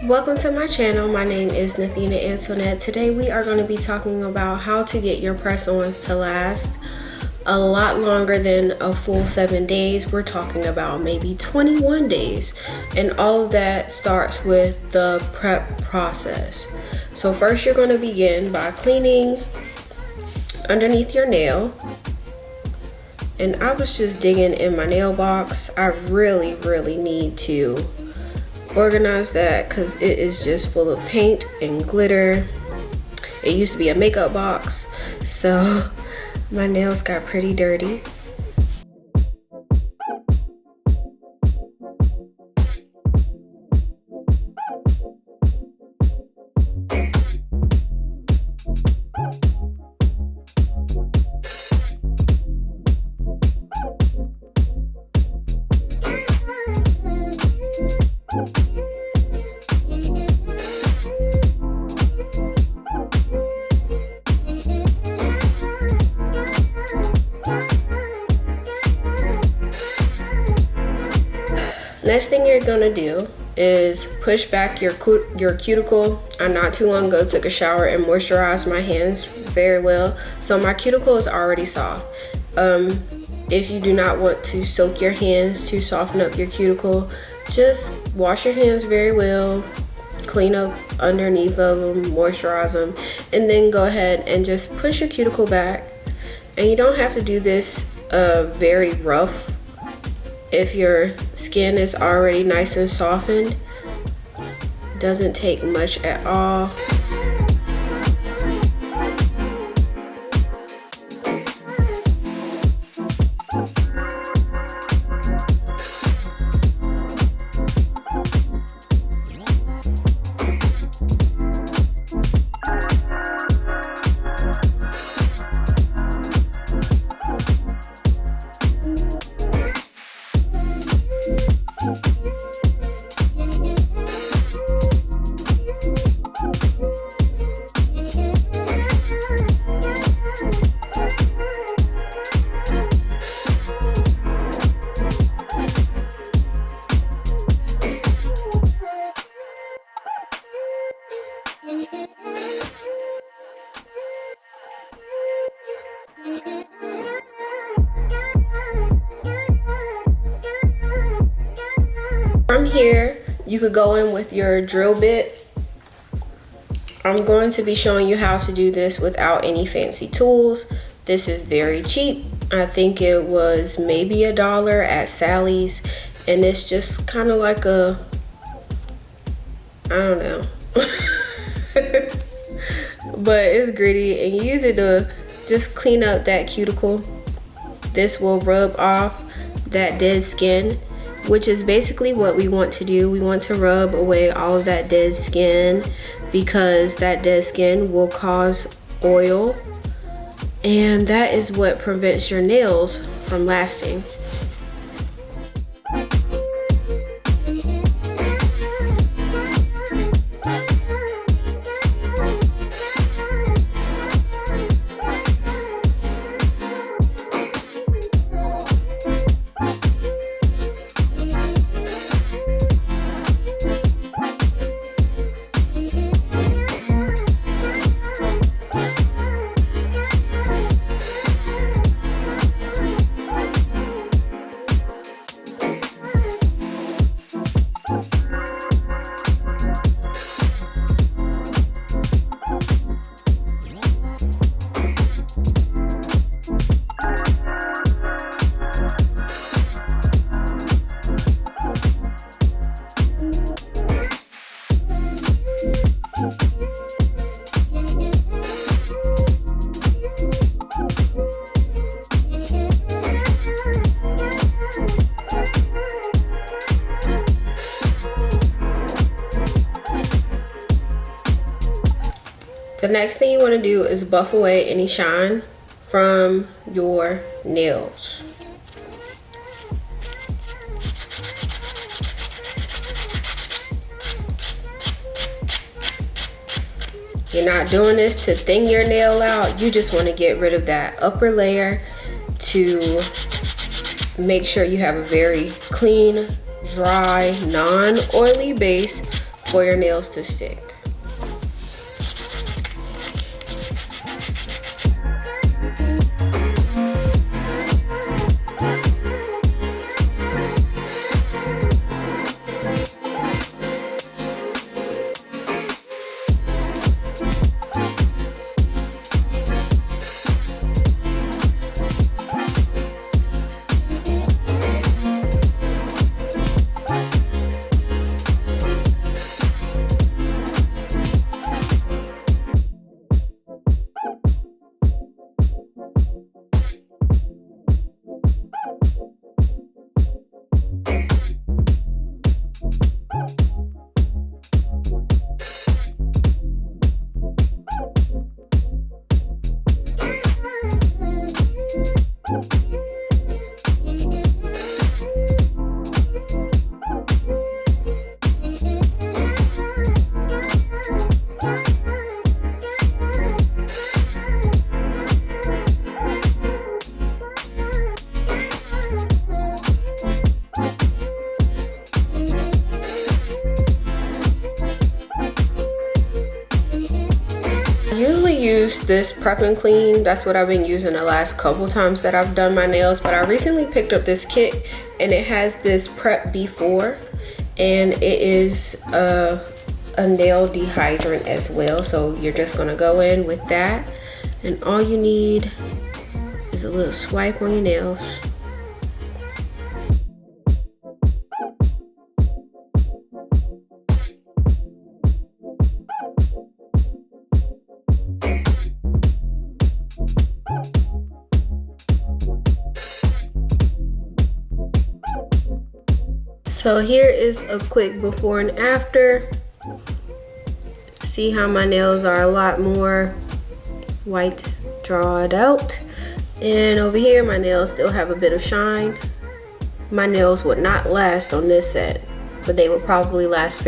Welcome to my channel. My name is Nathina Antoinette. Today we are going to be talking about how to get your press-ons to last a lot longer than a full 7 days. We're talking about maybe 21 days, and all of that starts with the prep process. So first you're going to begin by cleaning underneath your nail. And I was just digging in my nail box. I really need to organize that because it is just full of paint and glitter. It used to be a makeup box, so my nails got pretty dirty. Next thing you're gonna do is push back your cuticle. I not too long ago took a shower and moisturized my hands very well, so my cuticle is already soft. If you do not want to soak your hands to soften up your cuticle, just wash your hands very well, clean up underneath of them, moisturize them, and then go ahead and just push your cuticle back. And you don't have to do this very rough. If your skin is already nice and softened, it doesn't take much at all. From here, you could go in with your drill bit. I'm going to be showing you how to do this without any fancy tools. This is very cheap. I think it was maybe $1 at Sally's, and it's just kind of like a, I don't know, but it's gritty, and you use it to just clean up that cuticle. This will rub off that dead skin, which is basically what we want to do. We want to rub away all of that dead skin, because that dead skin will cause oil, and that is what prevents your nails from lasting. The next thing you want to do is buff away any shine from your nails. You're not doing this to thin your nail out. You just want to get rid of that upper layer to make sure you have a very clean, dry, non-oily base for your nails to stick. I usually use this prep and clean. That's what I've been using the last couple times that I've done my nails, but I recently picked up this kit and it has this prep before, and it is a nail dehydrant as well. So you're just gonna go in with that, and all you need is a little swipe on your nails. So here is a quick before and after. See how my nails are a lot more white, drawed out. And over here, my nails still have a bit of shine. My nails would not last on this set, but they would probably last